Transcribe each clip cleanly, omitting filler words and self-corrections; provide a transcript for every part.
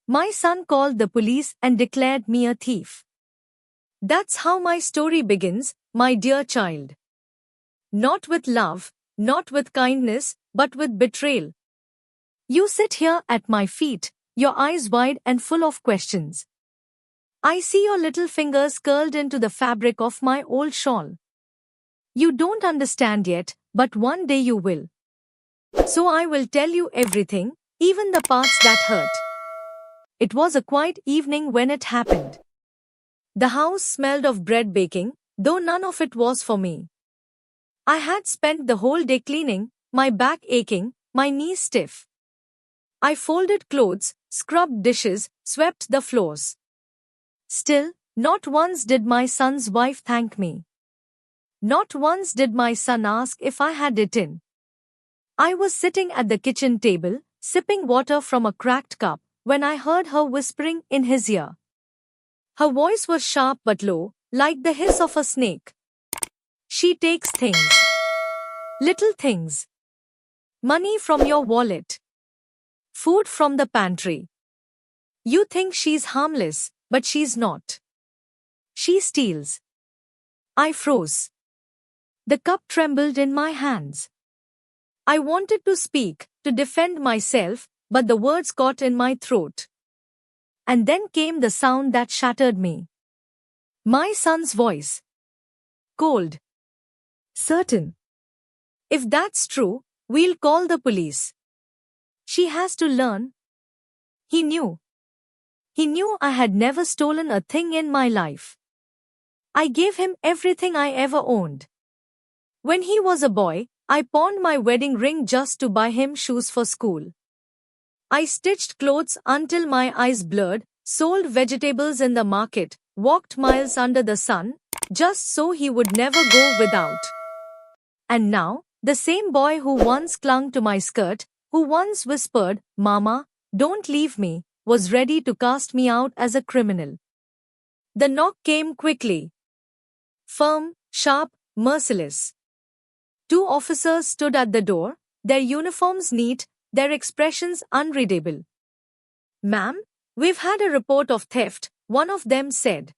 My son called the police and declared me a thief. That's how my story begins, my dear child. Not with love, not with kindness, but with betrayal. You sit here at my feet, your eyes wide and full of questions. I see your little fingers curled into the fabric of my old shawl. You don't understand yet, but one day you will. So I will tell you everything, even the parts that hurt. It was a quiet evening when it happened. The house smelled of bread baking, though none of it was for me. I had spent the whole day cleaning, my back aching, my knees stiff. I folded clothes, scrubbed dishes, swept the floors. Still, not once did my son's wife thank me. Not once did my son ask if I had eaten. I was sitting at the kitchen table, sipping water from a cracked cup, when I heard her whispering in his ear. Her voice was sharp but low, like the hiss of a snake. She takes things. Little things. Money from your wallet. Food from the pantry. You think she's harmless, but she's not. She steals. I froze. The cup trembled in my hands. I wanted to speak, to defend myself, but the words caught in my throat. And then came the sound that shattered me. My son's voice. Cold. Certain. If that's true, we'll call the police. She has to learn. He knew. He knew I had never stolen a thing in my life. I gave him everything I ever owned. When he was a boy, I pawned my wedding ring just to buy him shoes for school. I stitched clothes until my eyes blurred, sold vegetables in the market, walked miles under the sun, just so he would never go without. And now, the same boy who once clung to my skirt, who once whispered, "Mama, don't leave me," was ready to cast me out as a criminal. The knock came quickly. Firm, sharp, merciless. Two officers stood at the door, their uniforms neat, their expressions unreadable. "Ma'am, we've had a report of theft," one of them said.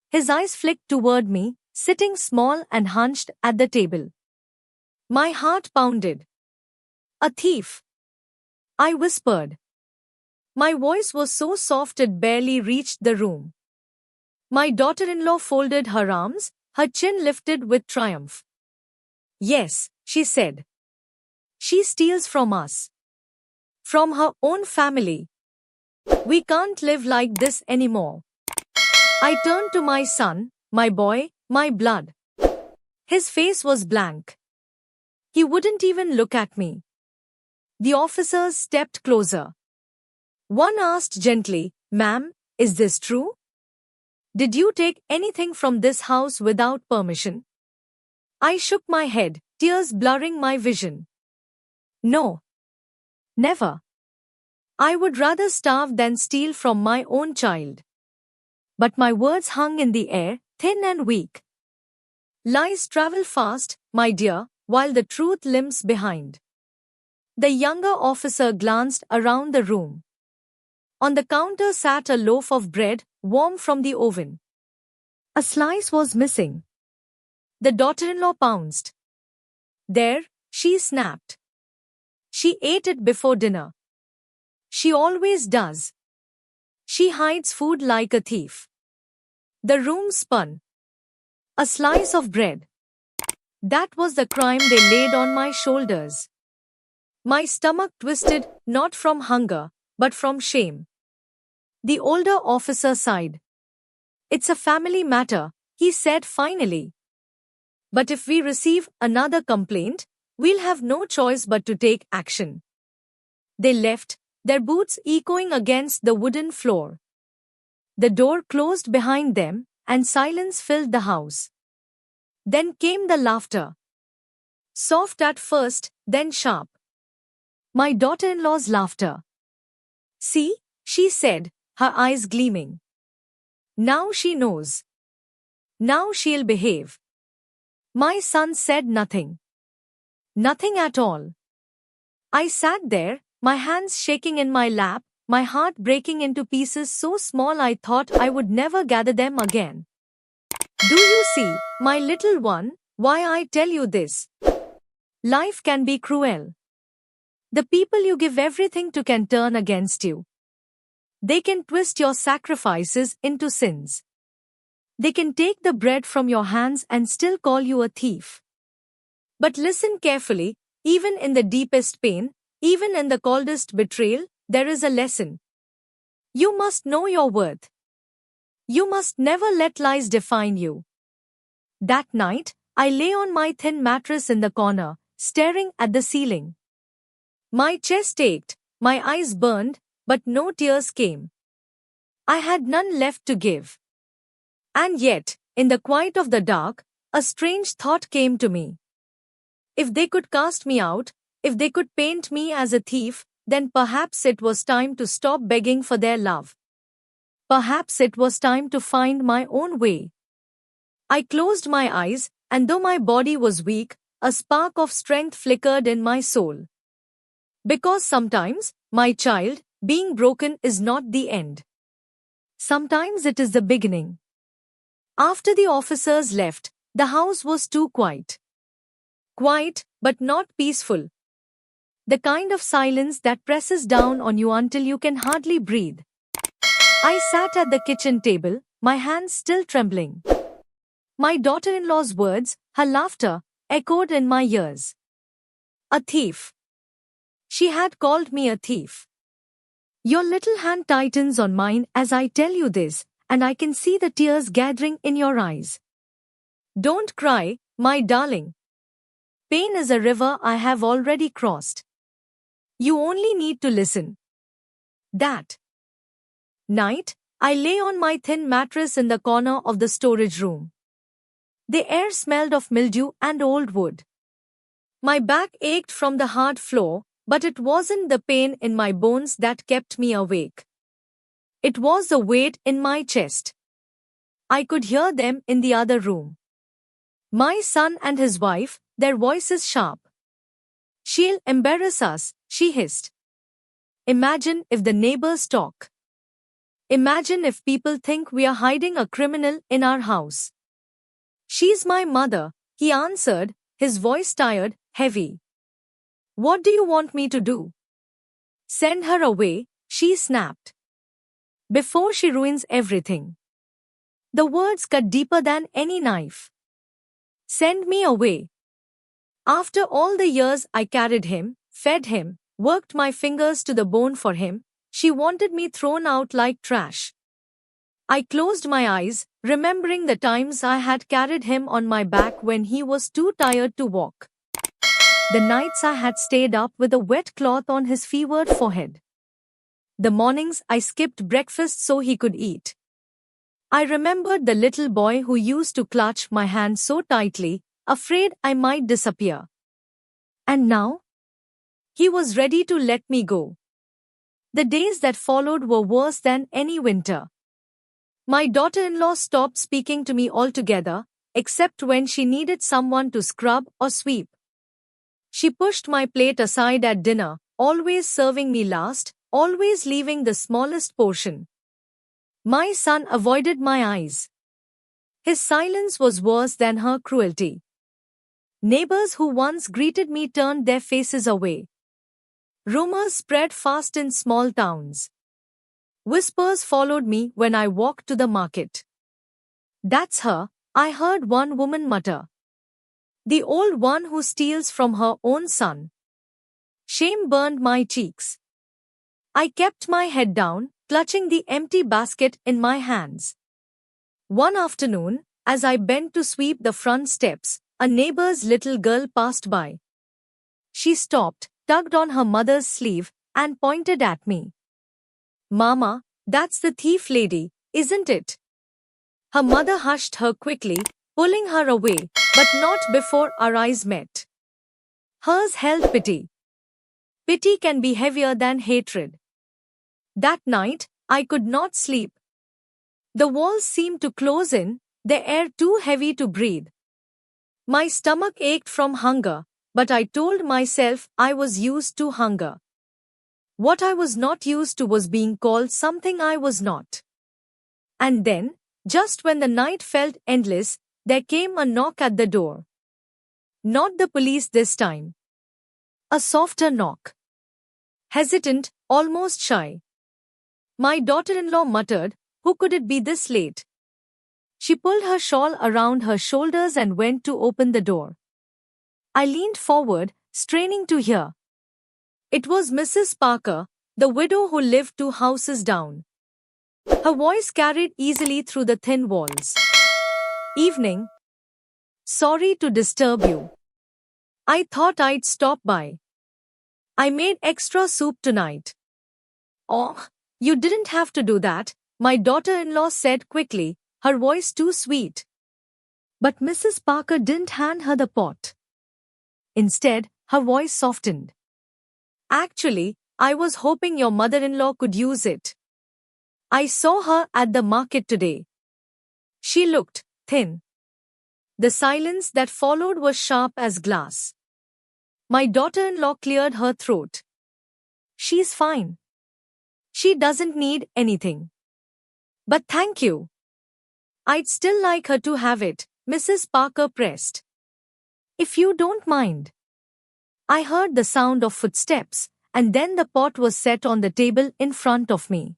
His eyes flicked toward me, sitting small and hunched at the table. My heart pounded. "A thief," I whispered. My voice was so soft it barely reached the room. My daughter-in-law folded her arms, her chin lifted with triumph. "Yes," she said. "She steals from us. From her own family. We can't live like this anymore." I turned to my son, my boy, my blood. His face was blank. He wouldn't even look at me. The officers stepped closer. One asked gently, "Ma'am, is this true? Did you take anything from this house without permission?" I shook my head, tears blurring my vision. "No. Never. I would rather starve than steal from my own child." But my words hung in the air, thin and weak. Lies travel fast, my dear, while the truth limps behind. The younger officer glanced around the room. On the counter sat a loaf of bread, warm from the oven. A slice was missing. The daughter-in-law pounced. "There," she snapped. "She ate it before dinner. She always does. She hides food like a thief." The room spun. A slice of bread. That was the crime they laid on my shoulders. My stomach twisted, not from hunger, but from shame. The older officer sighed. "It's a family matter," he said finally. "But if we receive another complaint, we'll have no choice but to take action." They left, their boots echoing against the wooden floor. The door closed behind them, and silence filled the house. Then came the laughter. Soft at first, then sharp. My daughter-in-law's laughter. "See," she said, her eyes gleaming. "Now she knows. Now she'll behave." My son said nothing. Nothing at all. I sat there, my hands shaking in my lap, my heart breaking into pieces so small I thought I would never gather them again. Do you see, my little one, why I tell you this? Life can be cruel. The people you give everything to can turn against you. They can twist your sacrifices into sins. They can take the bread from your hands and still call you a thief. But listen carefully, even in the deepest pain, even in the coldest betrayal, there is a lesson. You must know your worth. You must never let lies define you. That night, I lay on my thin mattress in the corner, staring at the ceiling. My chest ached, my eyes burned, but no tears came. I had none left to give. And yet, in the quiet of the dark, a strange thought came to me. If they could cast me out, if they could paint me as a thief, then perhaps it was time to stop begging for their love. Perhaps it was time to find my own way. I closed my eyes, and though my body was weak, a spark of strength flickered in my soul. Because sometimes, my child, being broken is not the end. Sometimes it is the beginning. After the officers left, the house was too quiet. Quiet, but not peaceful. The kind of silence that presses down on you until you can hardly breathe. I sat at the kitchen table, my hands still trembling. My daughter-in-law's words, her laughter, echoed in my ears. A thief. She had called me a thief. Your little hand tightens on mine as I tell you this, and I can see the tears gathering in your eyes. Don't cry, my darling. Pain is a river I have already crossed. You only need to listen. That night, I lay on my thin mattress in the corner of the storage room. The air smelled of mildew and old wood. My back ached from the hard floor, but it wasn't the pain in my bones that kept me awake. It was the weight in my chest. I could hear them in the other room. My son and his wife, their voices sharp. She'll embarrass us, she hissed. Imagine if the neighbors talk. Imagine if people think we are hiding a criminal in our house. She's my mother, he answered, his voice tired, heavy. What do you want me to do? Send her away, she snapped. Before she ruins everything. The words cut deeper than any knife. Send me away. After all the years I carried him, fed him, worked my fingers to the bone for him, she wanted me thrown out like trash. I closed my eyes, remembering the times I had carried him on my back when he was too tired to walk. The nights I had stayed up with a wet cloth on his fevered forehead. The mornings I skipped breakfast so he could eat. I remembered the little boy who used to clutch my hand so tightly, afraid I might disappear. And now? He was ready to let me go. The days that followed were worse than any winter. My daughter-in-law stopped speaking to me altogether, except when she needed someone to scrub or sweep. She pushed my plate aside at dinner, always serving me last, always leaving the smallest portion. My son avoided my eyes. His silence was worse than her cruelty. Neighbors who once greeted me turned their faces away. Rumors spread fast in small towns. Whispers followed me when I walked to the market. That's her, I heard one woman mutter. The old one who steals from her own son. Shame burned my cheeks. I kept my head down, clutching the empty basket in my hands. One afternoon, as I bent to sweep the front steps, a neighbor's little girl passed by. She stopped, tugged on her mother's sleeve, and pointed at me. Mama, that's the thief lady, isn't it? Her mother hushed her quickly, pulling her away, but not before our eyes met. Hers held pity. Pity can be heavier than hatred. That night, I could not sleep. The walls seemed to close in, the air too heavy to breathe. My stomach ached from hunger, but I told myself I was used to hunger. What I was not used to was being called something I was not. And then, just when the night felt endless, there came a knock at the door. Not the police this time. A softer knock. Hesitant, almost shy. My daughter-in-law muttered, "Who could it be this late?" She pulled her shawl around her shoulders and went to open the door. I leaned forward, straining to hear. It was Mrs. Parker, the widow who lived 2 houses down. Her voice carried easily through the thin walls. "Evening. Sorry to disturb you. I thought I'd stop by. I made extra soup tonight." "Oh, you didn't have to do that," my daughter-in-law said quickly, her voice too sweet. But Mrs. Parker didn't hand her the pot. Instead, her voice softened. "Actually, I was hoping your mother-in-law could use it. I saw her at the market today." She looked thin. The silence that followed was sharp as glass. My daughter-in-law cleared her throat. "She's fine. She doesn't need anything. But thank you." "I'd still like her to have it," Mrs. Parker pressed. "If you don't mind." I heard the sound of footsteps, and then the pot was set on the table in front of me.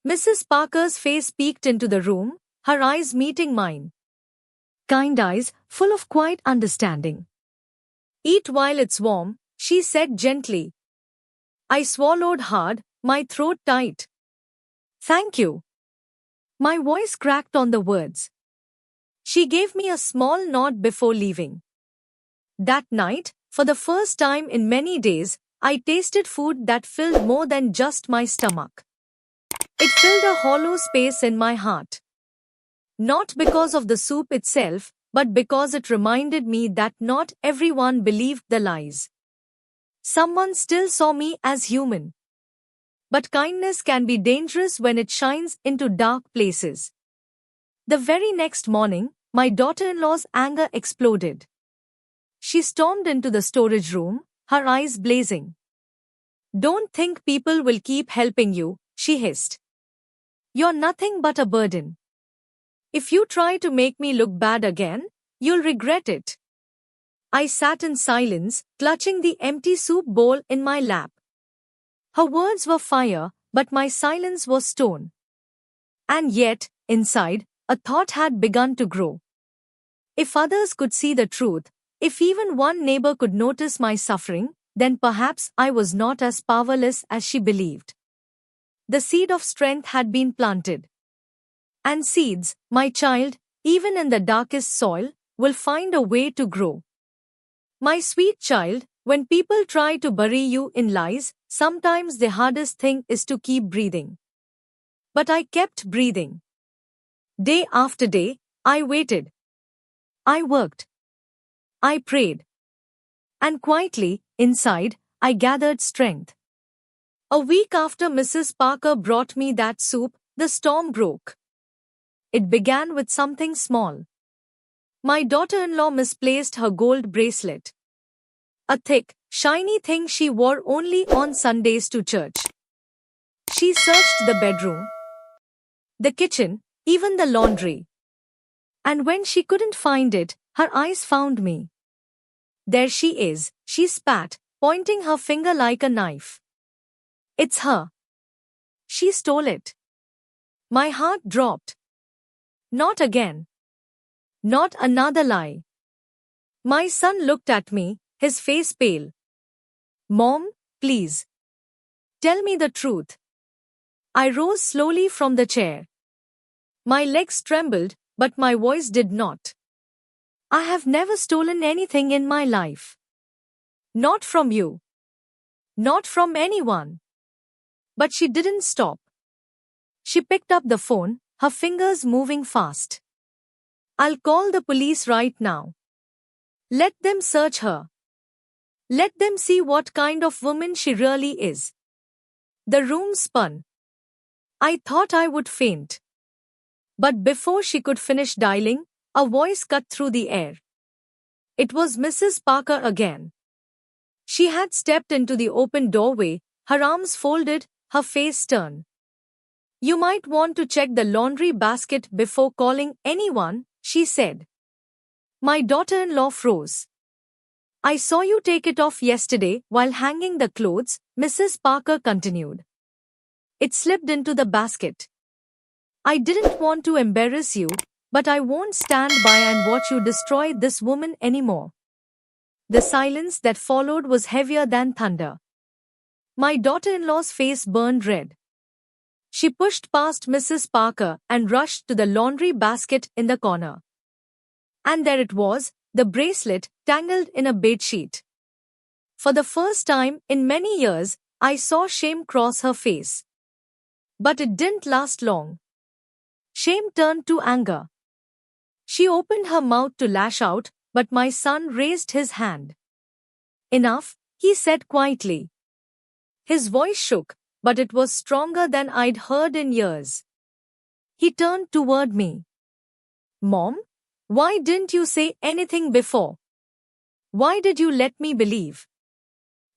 Mrs. Parker's face peeked into the room, her eyes meeting mine. Kind eyes, full of quiet understanding. "Eat while it's warm," she said gently. I swallowed hard, my throat tight. "Thank you." My voice cracked on the words. She gave me a small nod before leaving. That night, for the first time in many days, I tasted food that filled more than just my stomach. It filled a hollow space in my heart. Not because of the soup itself, but because it reminded me that not everyone believed the lies. Someone still saw me as human. But kindness can be dangerous when it shines into dark places. The very next morning, my daughter-in-law's anger exploded. She stormed into the storage room, her eyes blazing. "Don't think people will keep helping you," she hissed. "You're nothing but a burden. If you try to make me look bad again, you'll regret it." I sat in silence, clutching the empty soup bowl in my lap. Her words were fire, but my silence was stone. And yet, inside, a thought had begun to grow. If others could see the truth, if even one neighbor could notice my suffering, then perhaps I was not as powerless as she believed. The seed of strength had been planted. And seeds, my child, even in the darkest soil, will find a way to grow. My sweet child, when people try to bury you in lies, sometimes the hardest thing is to keep breathing. But I kept breathing. Day after day, I waited. I worked. I prayed. And quietly, inside, I gathered strength. A week after Mrs. Parker brought me that soup, the storm broke. It began with something small. My daughter-in-law misplaced her gold bracelet. A thick, shiny thing she wore only on Sundays to church. She searched the bedroom, the kitchen, even the laundry. And when she couldn't find it, her eyes found me. "There she is," she spat, pointing her finger like a knife. "It's her. She stole it." My heart dropped. Not again. Not another lie. My son looked at me, his face pale. "Mom, please. Tell me the truth." I rose slowly from the chair. My legs trembled, but my voice did not. "I have never stolen anything in my life. Not from you. Not from anyone." But she didn't stop. She picked up the phone, her fingers moving fast. "I'll call the police right now. Let them search her. Let them see what kind of woman she really is." The room spun. I thought I would faint. But before she could finish dialing, a voice cut through the air. It was Mrs. Parker again. She had stepped into the open doorway, her arms folded, her face stern. You might want to check the laundry basket before calling anyone, she said. My daughter-in-law froze. I saw you take it off yesterday while hanging the clothes, Mrs. Parker continued. It slipped into the basket. I didn't want to embarrass you, but I won't stand by and watch you destroy this woman anymore. The silence that followed was heavier than thunder. My daughter-in-law's face burned red. She pushed past Mrs. Parker and rushed to the laundry basket in the corner. And there it was, the bracelet, tangled in a bedsheet. For the first time in many years, I saw shame cross her face. But it didn't last long. Shame turned to anger. She opened her mouth to lash out, but my son raised his hand. Enough, he said quietly. His voice shook, but it was stronger than I'd heard in years. He turned toward me. Mom, why didn't you say anything before? Why did you let me believe?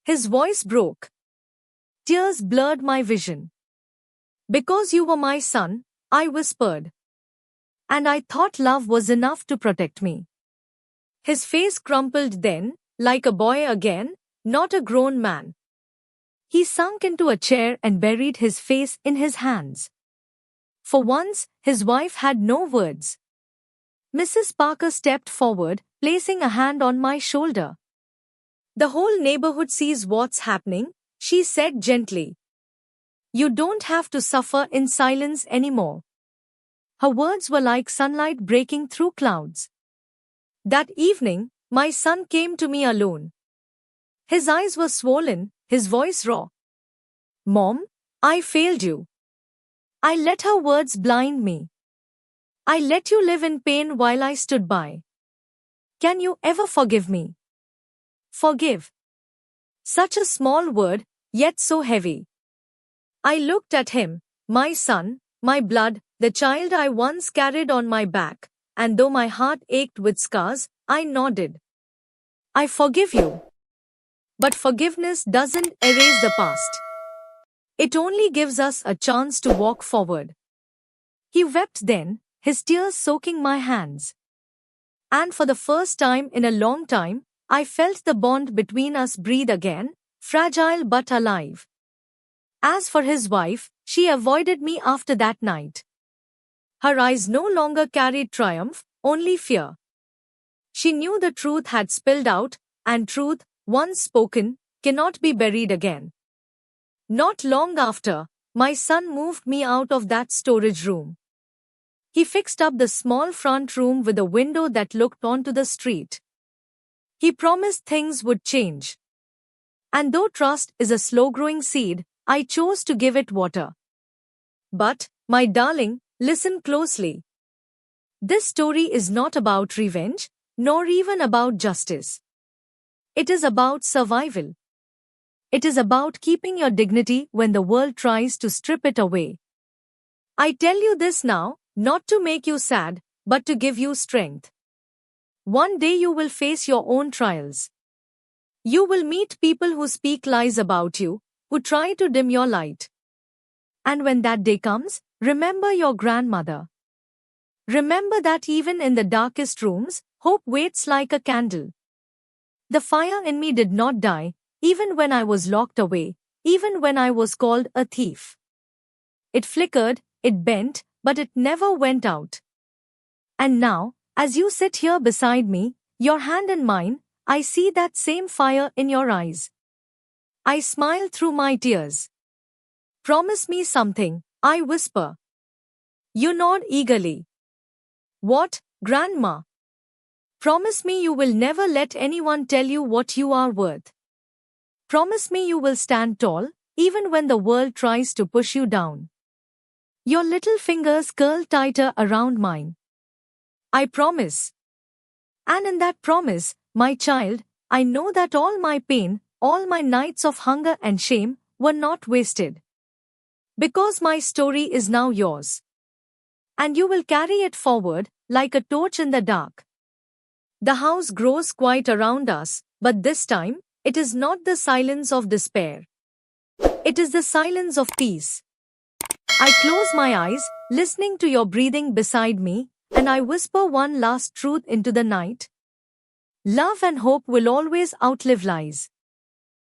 His voice broke. Tears blurred my vision. Because you were my son, I whispered. And I thought love was enough to protect me. His face crumpled then, like a boy again, not a grown man. He sunk into a chair and buried his face in his hands. For once, his wife had no words. Mrs. Parker stepped forward, placing a hand on my shoulder. The whole neighborhood sees what's happening, she said gently. You don't have to suffer in silence anymore. Her words were like sunlight breaking through clouds. That evening, my son came to me alone. His eyes were swollen, his voice raw. Mom, I failed you. I let her words blind me. I let you live in pain while I stood by. Can you ever forgive me? Forgive. Such a small word, yet so heavy. I looked at him, my son, my blood, the child I once carried on my back, and though my heart ached with scars, I nodded. I forgive you. But forgiveness doesn't erase the past. It only gives us a chance to walk forward. He wept then, his tears soaking my hands. And for the first time in a long time, I felt the bond between us breathe again, fragile but alive. As for his wife, she avoided me after that night. Her eyes no longer carried triumph, only fear. She knew the truth had spilled out, and truth, once spoken, cannot be buried again. Not long after, my son moved me out of that storage room. He fixed up the small front room with a window that looked onto the street. He promised things would change. And though trust is a slow-growing seed, I chose to give it water. But, my darling, listen closely. This story is not about revenge, nor even about justice. It is about survival. It is about keeping your dignity when the world tries to strip it away. I tell you this now, not to make you sad, but to give you strength. One day you will face your own trials. You will meet people who speak lies about you, who try to dim your light. And when that day comes, remember your grandmother. Remember that even in the darkest rooms, hope waits like a candle. The fire in me did not die, even when I was locked away, even when I was called a thief. It flickered, it bent, but it never went out. And now, as you sit here beside me, your hand in mine, I see that same fire in your eyes. I smile through my tears. Promise me something, I whisper. You nod eagerly. What, Grandma? Promise me you will never let anyone tell you what you are worth. Promise me you will stand tall, even when the world tries to push you down. Your little fingers curl tighter around mine. I promise. And in that promise, my child, I know that all my pain, all my nights of hunger and shame, were not wasted. Because my story is now yours. And you will carry it forward, like a torch in the dark. The house grows quiet around us, but this time, it is not the silence of despair. It is the silence of peace. I close my eyes, listening to your breathing beside me, and I whisper one last truth into the night. Love and hope will always outlive lies.